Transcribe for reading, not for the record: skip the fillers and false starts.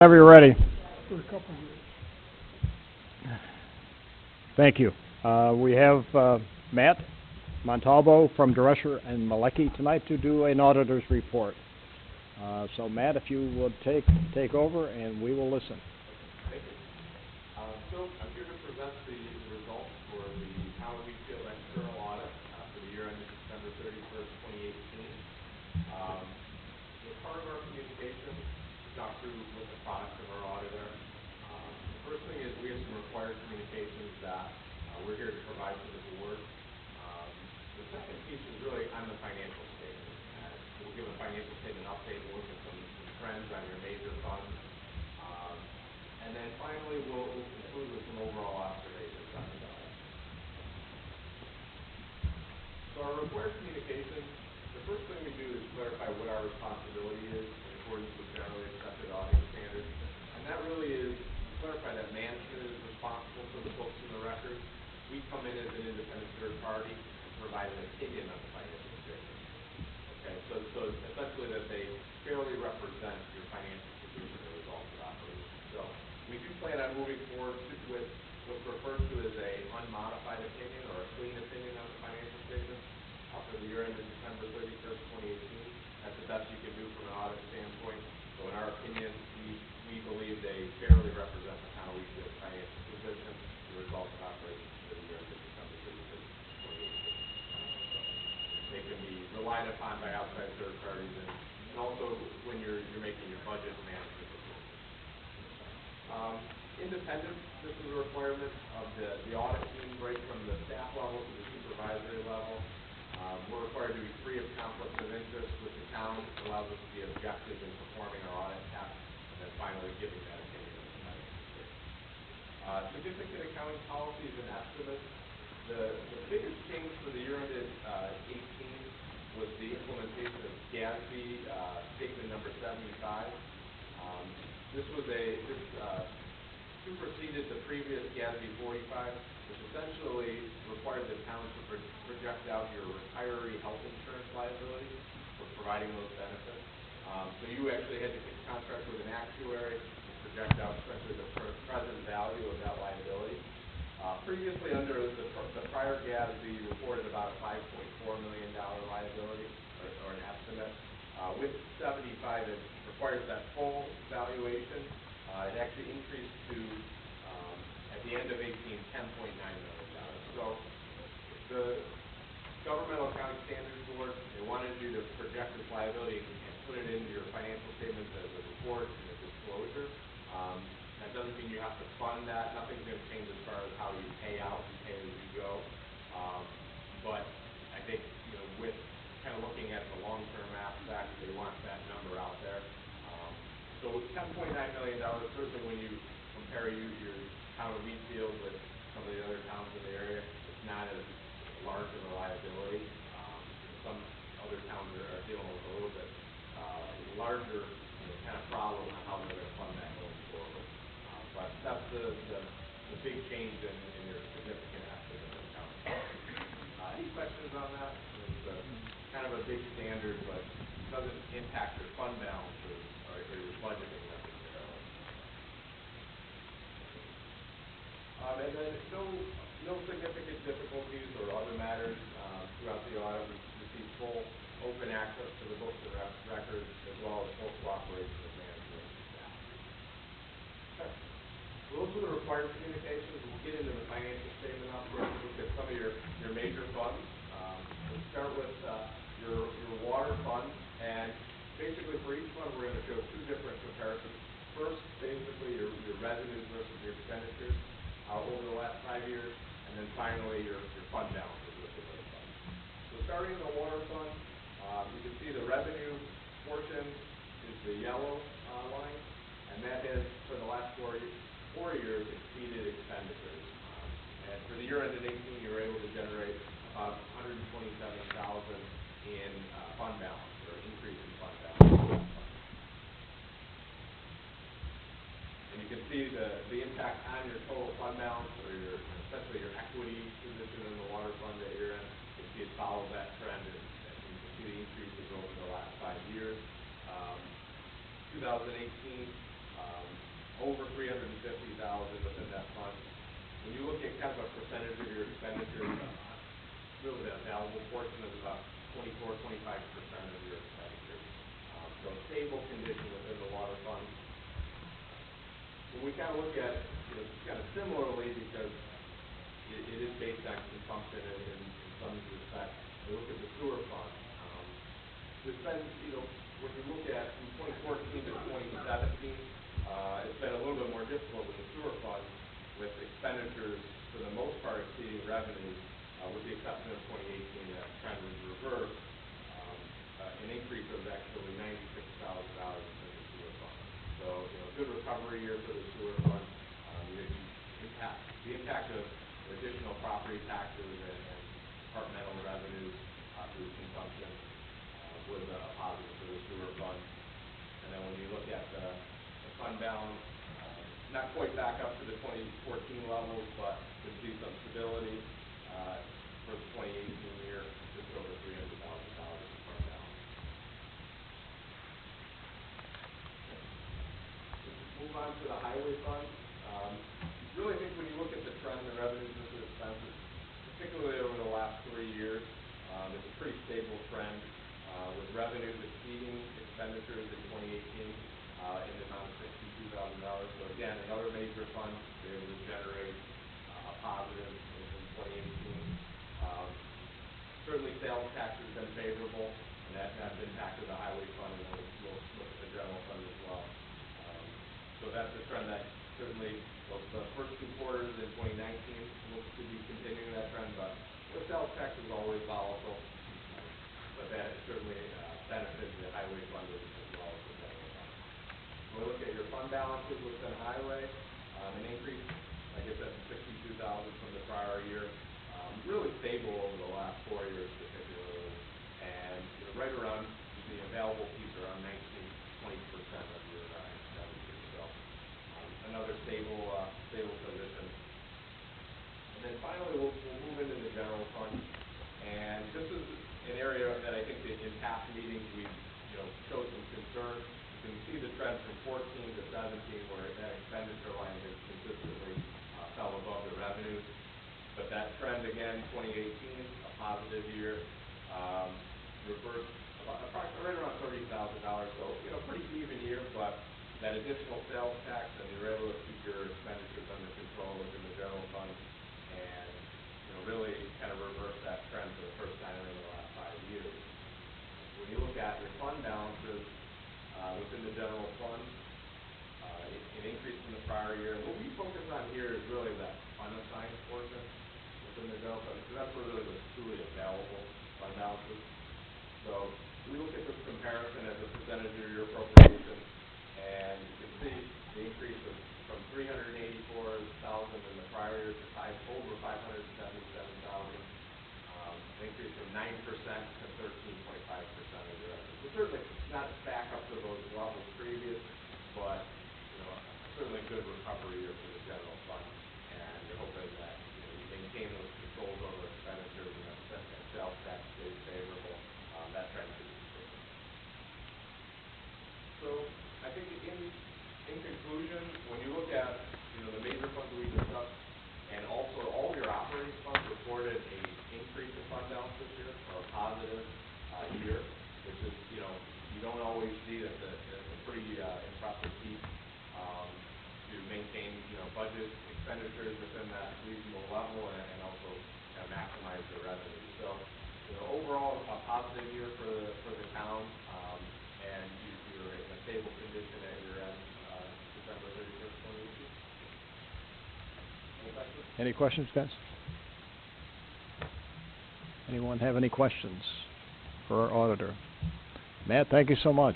Whenever you're ready. Thank you. We have Matt Montalvo from Drescher and Malecki tonight to do an auditor's report. So Matt, if you would take over and we will listen. Thank you. So I'm here to present the results for the town of Wheatfield external audit for the year ended December 31st, 2018. As part of our communication, we talked through what the products of our audit are. The first thing is we have some required communications that we're here to provide to the board. The second piece is really on the financial statement. We'll give a financial statement update, we'll look at some trends on your major funds. And then finally, we'll conclude with some overall observations on the audit. So our required communications, the first thing we do is clarify what our responsibility is in accordance with generally accepted auditing standards. And that really is to clarify that management is responsible for the books and the records. We come in as an independent third party and provide an opinion on the financial statements. Okay, so essentially that they fairly represent your financial position and results of operations. So we do plan on moving forward with what's referred to as a unmodified opinion or a clean opinion on the financial statements for the year ended December 31st, 2018. That's the best you can do from an audit standpoint. So in our opinion, we believe they fairly represent the town of Wheatfield's financial position, the results of operations for the year ended December 31st, 2018. They can be relied upon by outside third parties and also when you're making your budget management decisions. Independence, this is a requirement of the audit team right from the staff level to the supervisory level. We're required to be free of conflicts of interest with the town. It allows us to be objective in performing our audit tasks and then finally giving that opinion on the financial statement. Significant accounting policies and estimates. The biggest change for the year ended 18 was the implementation of GASB statement number 75. This superseded the previous GASB 45, which essentially required the town to project out your retiree health insurance liability for providing those benefits. So you actually had to contract with an actuary to project out essentially the present value of that liability. Previously, under the prior GASB, you reported about a $5.4 million liability or an estimate. With 75, it requires that full valuation. It actually increased to, at the end of 18, $10.9 million. So the Governmental Accounting Standards Board, they wanted you to project this liability and put it into your financial statements as a report and a disclosure. That doesn't mean you have to fund that. Nothing's going to change as far as how you pay out and pay as you go. But I think, with kind of looking at the long-term aspect, they want that number out there. So $10.9 million, certainly when you compare your town of Wheatfield with some of the other towns in the area, it's not as large of a liability. Some other towns are dealing with a little bit larger kind of problem on how they're going to fund that going forward. But that's the big change in your significant estimate of accounting. Any questions on that? It's kind of a big standard, but it doesn't impact your fund balances or your budgeting necessarily. And then no significant difficulties or other matters throughout the audit. We received full open access to the books and records as well as full cooperation with management and staff. Okay. So those are the required communications. We'll get into the financial statement update and look at some of your major funds. We'll start with your water fund, and basically for each fund we're going to show two different comparisons. First, basically your revenues versus your expenditures over the last 5 years, and then finally your fund balances with the those funds. So starting in the water fund, you can see the revenue portion is the yellow line, and that has for the last 4 years exceeded expenditures. And for the year ended 18, you were able to generate about $127,000 in fund balance, or increase in fund balance. And you can see the impact on your total fund balance, or essentially your equity position in the water fund that you're in. You can see it follows that trend, and you can see the increases over the last 5 years. 2018, over $350,000 within that fund. When you look at kind of a percentage of your expenditures, really the available portion is about 24-25% of your expenditures. So stable condition within the water fund. When we kind of look at, kind of similarly, because it is based on consumption in some respects, we look at the sewer fund. It's been, when you look at from 2014 to 2017, it's been a little bit more difficult with the sewer fund, with expenditures for the most part exceeding revenues, with the exception of 2018, that trend was reversed. An increase of actually $96,000 in the sewer fund. So, good recovery year for the sewer fund. The impact of additional property taxes and departmental revenues through consumption was a positive for the sewer fund. And then when you look at the fund balance, not quite back up to the 2014 levels, but we see some stability for the 2018 year, just over $300,000 in fund balance. Move on to the highway fund. Really think when you look at the trend in revenues versus expenses, particularly over the last 3 years, it's a pretty stable trend, with revenues exceeding expenditures in 2018 in the amount of $62,000. So again, another major fund we were able to generate a positive in 2018. Certainly sales tax has been favorable, and that's impacted the highway fund, and we'll look at the general fund as well. So that's a trend that certainly the first 2 quarters in 2019 looks to be continuing that trend, but the sales tax is always volatile, but that certainly benefits the highway fund as well as the general fund. When we look at your fund balances within highway, an increase, like I said, from $62,000 from the prior year, really stable over the last 4 years particularly, and right around the available piece around 19-20% of your expenditures. So another stable position. And then finally, we'll move into the general fund, and this is an area that I think in past meetings we've showed some concern. You can see the trend from 14 to 17, where that expenditure line has consistently fell above the revenues. But that trend again, 2018, a positive year, reversed approximately right around $30,000. So pretty even year, but that additional sales tax, and you're able to keep your expenditures under control within the general fund, and really kind of reverse that trend for the first time in the last 5 years. When you look at your fund balances within the general fund, it increased from the prior year. What we focus on here is really that unassigned portion within the general fund, because that's really the truly available fund balances. So we look at this comparison as a percentage of your appropriation, and you can see the increase from $384,000 in the prior year to over $577,000. An increase from 9% to 13.5% of your revenue. So certainly not back up to those levels previous, but certainly good recovery year for the general fund, and the hope is that you maintain those controls over expenditures, and that sales tax stays favorable. That trend should continue. So I think in conclusion, when you look at the major funds we discussed, and also all of your operating funds reported a increase in fund balance this year, or a positive year, which is you don't always see that. It's a pretty impressive feat to maintain budget expenditures within that reasonable level, and also kind of maximize the revenue. So overall a positive year for the town, and you're in a stable condition at your end December 31st, 2018. Any questions? Any questions, guys? Anyone have any questions for our auditor? Matt, thank you so much.